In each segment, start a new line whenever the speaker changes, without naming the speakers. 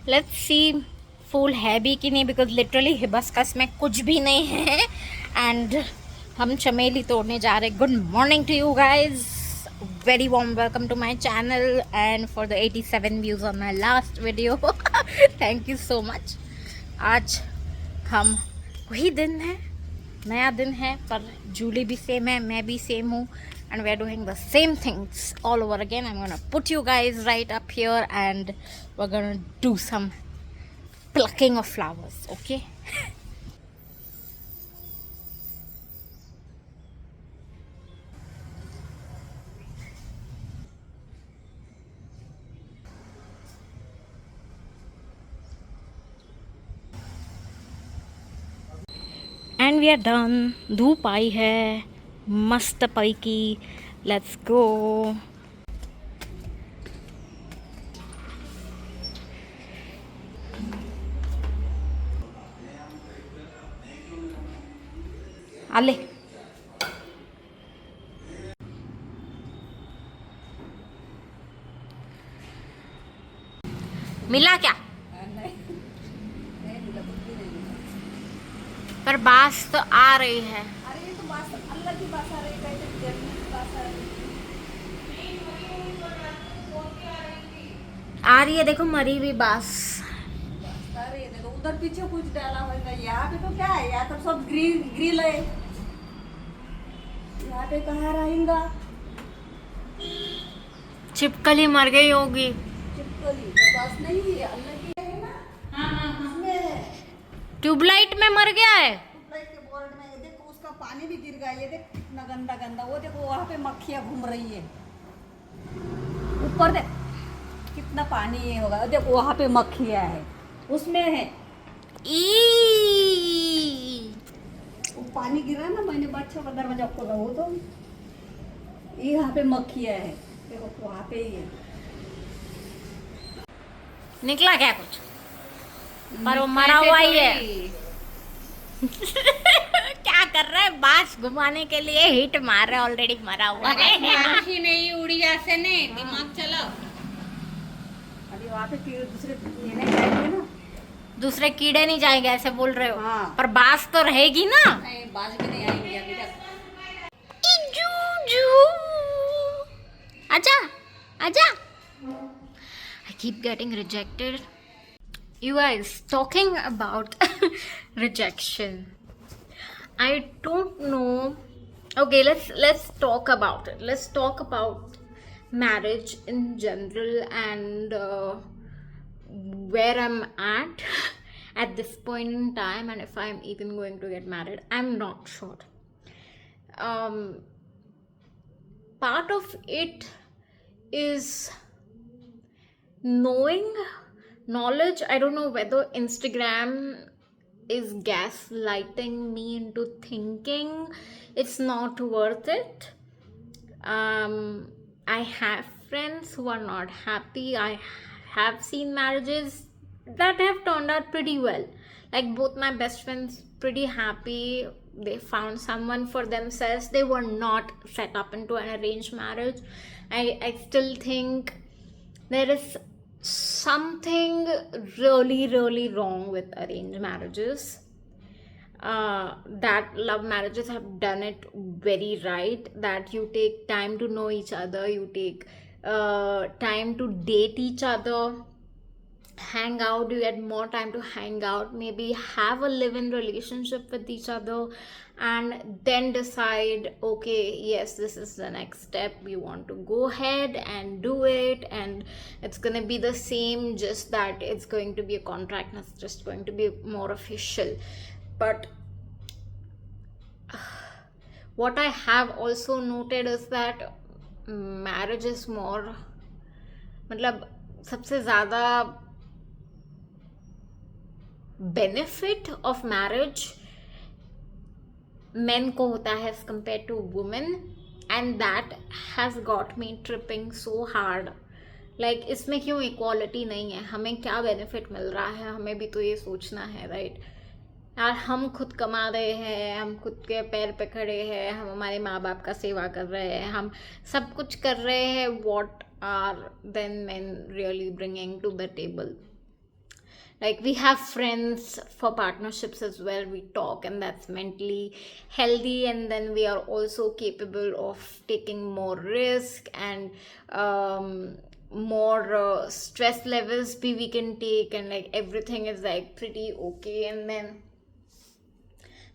Let's see फूल है भी कि नहीं, बिकॉज लिटरली हिबिस्कस में कुछ भी नहीं है। एंड हम चमेली तोड़ने जा रहे हैं। Good morning to you guys, very warm welcome to my channel and for the 87 views on my last video. Thank you so much. आज हम वही दिन है, नया दिन है, पर जूली भी सेम है, मैं भी सेम हूँ, and we are doing the same things all over again. I'm gonna put you guys right up here and we're gonna do some plucking of flowers, okay? And we are done. धूप आई है मस्त पैकी. Let's go. आले मिला क्या? पर बास तो आ रही है।
अरे ये तो बात अल्लाह की बात आ रही है, गर्मी की बात आ रही है।
आ रही है, देखो मरी हुई बास।
अरे ये देखो उधर पीछे कुछ डाला हुआ है, यहाँ पे तो क्या है, यहाँ तो सब ग्रिल ग्रिल है, यहाँ पे कहाँ रहेगा?
छिपकली मर गई होगी।
चिपकली तो बात नहीं है, अल्लाह की है ना। हाँ, उसमें है।
ट्यूबलाइट में मर गया है।
ट्यूबलाइट के बोर्ड में ये देखो, उसका पानी भी गिर गया, ये देख कितना गंदा गंदा, वो देखो वहाँ पे मक्खियाँ घूम रही है, ऊपर देख कितना पानी है होगा, देखो वहाँ पे मक्खियाँ है, उसमें है।
ई
वो पानी गिरा ना, मैंने बच्चों का दरवाजा खोला, वो तो ये यहाँ पे मक्खियाँ है, देखो वहाँ पे ही है।
निकला क्या कुछ? पर वो मरा हुआ ही है। क्या कर रहा है? बांस घुमाने के लिए हिट मार रहा है, ऑलरेडी मरा हुआ है।
ही नहीं उड़ी जैसे नहीं दिमाग चला।
अभी वहाँ पे दूसरे लेने जाएंगे ना,
दूसरे कीड़े नहीं जाएंगे ऐसे बोल रहे हो?
हाँ।
पर बांस तो रहेगी ना।
नहीं बाज भी नहीं आएंगे अभी तक।
आजा आजा। I keep getting rejected. You guys, talking about rejection. I don't know. Okay, let's talk about it. Let's talk about marriage in general and where I'm at at this point in time, and if I'm even going to get married. I'm not sure. Part of it is knowledge. I don't know whether Instagram is gaslighting me into thinking it's not worth it. I have friends who are not happy. I have seen marriages that have turned out pretty well. Like both my best friends pretty happy. They found someone for themselves. They were not set up into an arranged marriage. I still think there is something really, really wrong with arranged marriages. That love marriages have done it very right, that you take time to know each other, you take time to date each other, hang out, you get more time to hang out, maybe have a live-in relationship with each other, and then decide, okay, yes, this is the next step, we want to go ahead and do it, and it's going to be the same, just that it's going to be a contract and it's just going to be more official. But what I have also noted is that marriage is more, मतलब सबसे ज़्यादा benefit of marriage men को होता है as compared to women, and that has got me tripping so hard. Like इसमें क्यों equality नहीं है? हमें क्या बेनिफिट मिल रहा है? हमें भी तो ये सोचना है, राइट? यार हम खुद कमा रहे हैं, हम खुद के पैर पे खड़े हैं, हम हमारे माँ बाप का सेवा कर रहे हैं, हम सब कुछ कर रहे हैं. What are then men really bringing to the table? Like, we have friends for partnerships as well. We talk, and that's mentally healthy. And then we are also capable of taking more risk, and more stress levels we can take, and like everything is like pretty okay. And then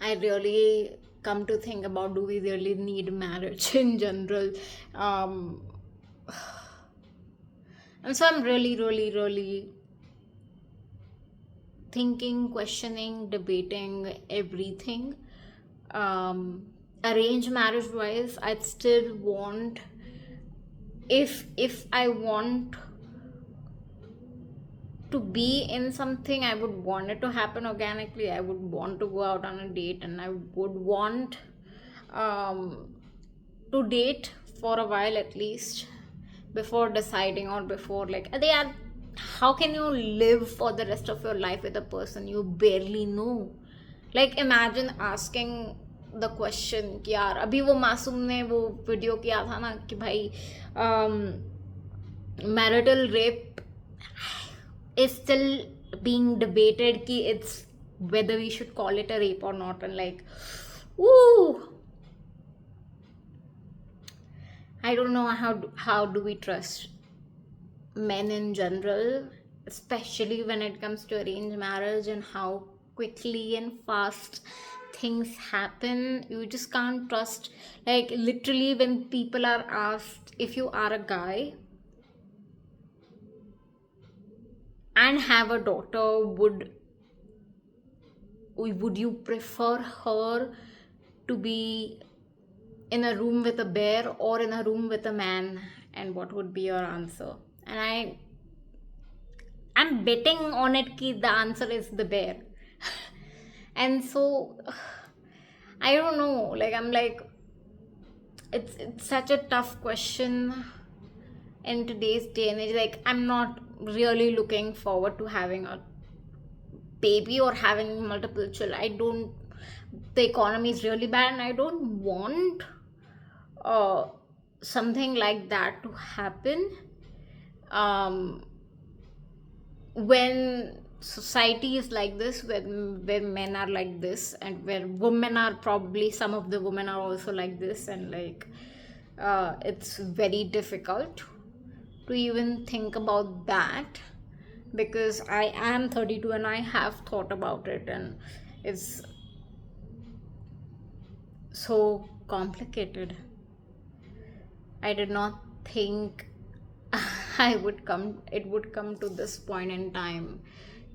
I really come to think about, do we really need marriage in general? Um, and so I'm really thinking, questioning, debating everything. Arranged marriage wise, I'd still want, if I want to be in something, I would want it to happen organically. I would want to go out on a date, and I would want to date for a while at least before deciding, or before, like, they are, how can you live for the rest of your life with a person you barely know? Like, imagine asking the question कि यार, अभी वो मासूम ने वो video किया था ना कि भाई marital rape is still being debated, कि it's whether we should call it a rape or not. And like, ooh, I don't know how do we trust men in general, especially when it comes to arranged marriage, and how quickly and fast things happen. You just can't trust. Like, literally, when people are asked, if you are a guy and have a daughter, would you prefer her to be in a room with a bear or in a room with a man? And what would be your answer? And I'm betting on it ki the answer is the bear. And so I don't know, like, I'm like, it's such a tough question in today's day and age. Like, I'm not really looking forward to having a baby or having multiple children. The economy is really bad, and I don't want something like that to happen. When society is like this, where men are like this, and where women are, probably some of the women are also like this, and like it's very difficult to even think about that, because I am 32 and I have thought about it, and it's so complicated. I did not think it would come to this point in time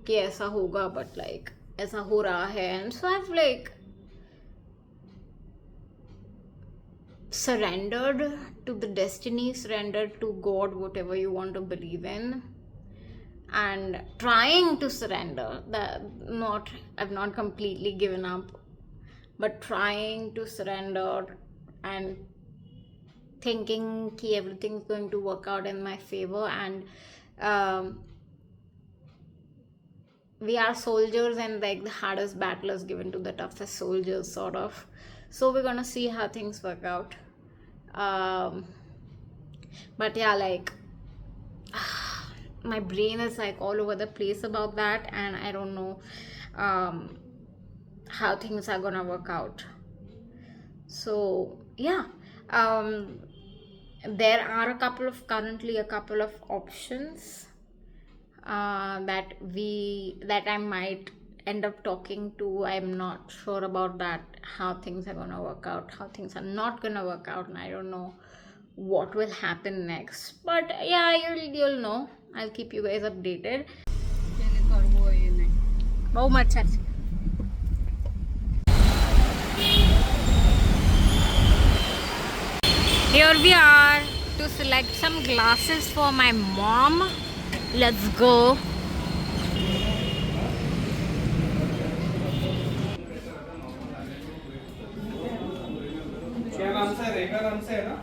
कि ऐसा होगा, but like ऐसा हो रहा है. And so I've like surrendered to the destiny, surrendered to God, whatever you want to believe in, and trying to surrender. I've not completely given up, but trying to surrender and thinking that everything's going to work out in my favor. And we are soldiers, and like the hardest battle is given to the toughest soldiers, sort of. So we're gonna see how things work out. But yeah, like my brain is like all over the place about that, and I don't know how things are gonna work out. So yeah, there are currently a couple of options that I might end up talking to. I'm not sure about that, how things are gonna work out, how things are not gonna work out, and I don't know what will happen next. But yeah, you'll know. I'll keep you guys updated. Bau machar. Here we are to select some glasses for my mom. Let's go.
क्या नाम से रेखा नाम से है ना.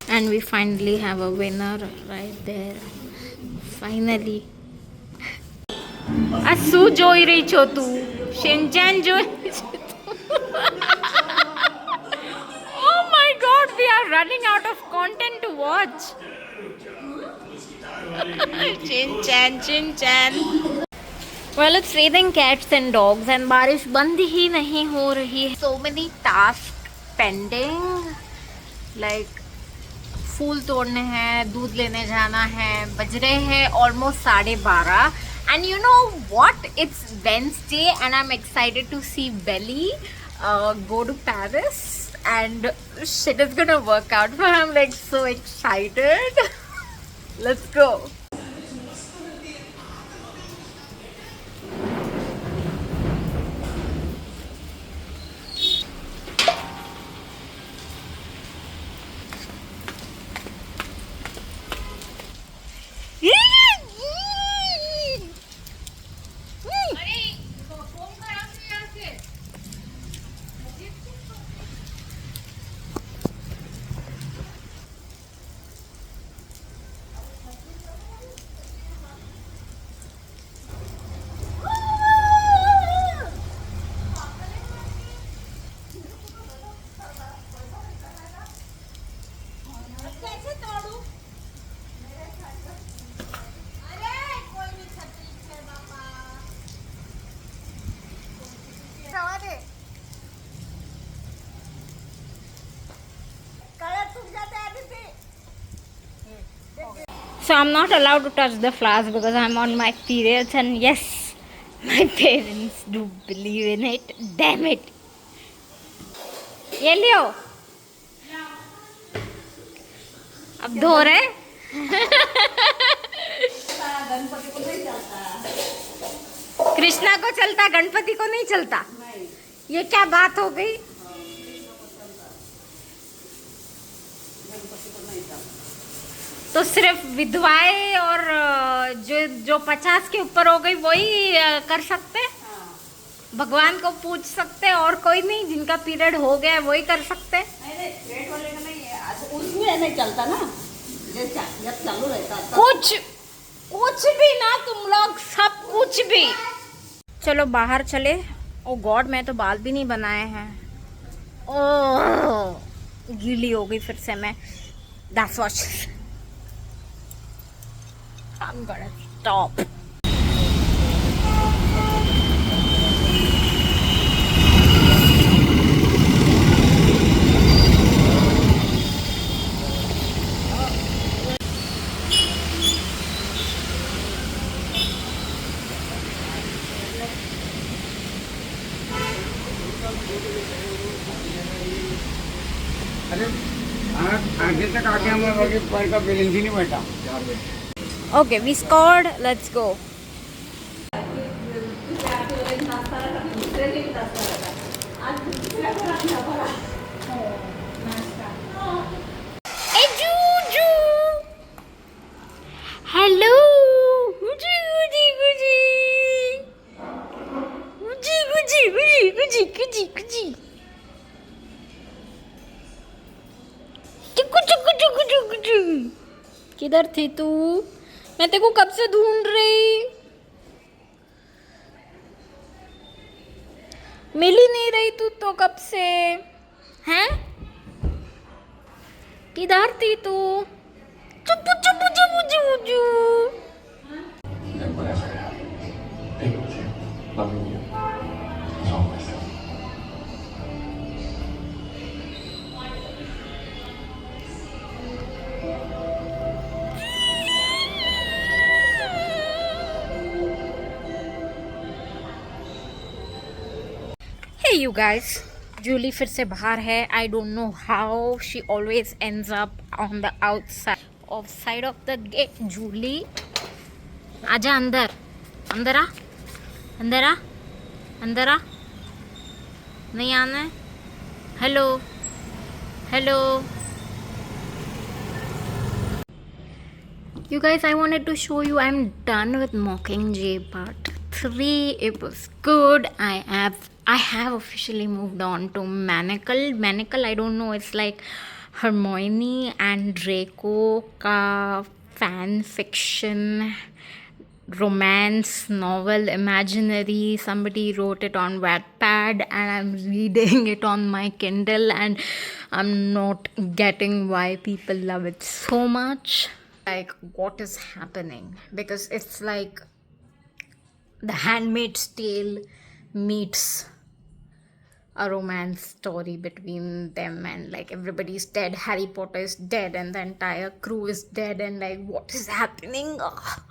And we finally have a winner right there. Finally. આ શું જોઈ રહી છો તું? શિનચેન જોઈ રહી છો? Oh my god, we are running out of content to watch. Shinchan. Well, it's raining cats and dogs and बारिश बंद ही नहीं हो रही है. So many tasks pending. Like फूल तोड़ने हैं, दूध लेने जाना है, बज रहे हैं almost 12:30. And you know what? It's Wednesday and I'm excited to see Belly go to Paris and shit is gonna work out for him. I'm like so excited. Let's go.
अरे फोन खराब है यहाँ से।
So I'm not allowed to touch the flowers because I'm on my periods, and yes, my parents do believe in it. Damn it. ये लियो. अब धो रहे.
गणपति को नहीं चलता।
कृष्णा को चलता, गणपति को नहीं चलता. ये क्या बात हो गई? तो सिर्फ विधवाएं और जो 50 के ऊपर हो गई वही कर सकते हैं. भगवान को पूछ सकते हैं और कोई नहीं. जिनका पीरियड हो गया है वही कर सकते हैं.
नहीं पेट वाले का नहीं है, उसमें नहीं चलता ना, जब चालू रहता तब।
कुछ भी ना तुम लोग, सब कुछ भी. चलो बाहर चले. ओ गॉड, मैं तो बाल भी नहीं बनाए हैं. ओह, गीली हो गई फिर से मैं. That's what I'm gonna stop.
अरे आगे तक आके हम लोग के पैर का बैलेंस ही नहीं बैठा.
Okay, we scored. Let's go. Hey, Juju. Hello. Guji. चुकु. किधर थी तू? मैं तेरे को कब से ढूंढ रही. मिल ही नहीं रही तू तो कब से. हैं? किधर थी तू? चुप. Hey you guys, Julie फिर से बाहर है. I don't know how she always ends up on the outside of the gate. Julie, आजा अंदर. अंदर आ. नहीं आना है. Hello. You guys, I wanted to show you I'm done with Mockingjay part 3. It was good. I have officially moved on to Manacle. I don't know, it's like Hermione and Draco ka fan fiction romance novel, imaginary. Somebody wrote it on Wattpad, and I'm reading it on my Kindle, and I'm not getting why people love it so much. Like, what is happening? Because it's like The Handmaid's Tale meets a romance story between them, and like everybody's dead. Harry Potter is dead, and the entire crew is dead, and like what is happening? Ugh.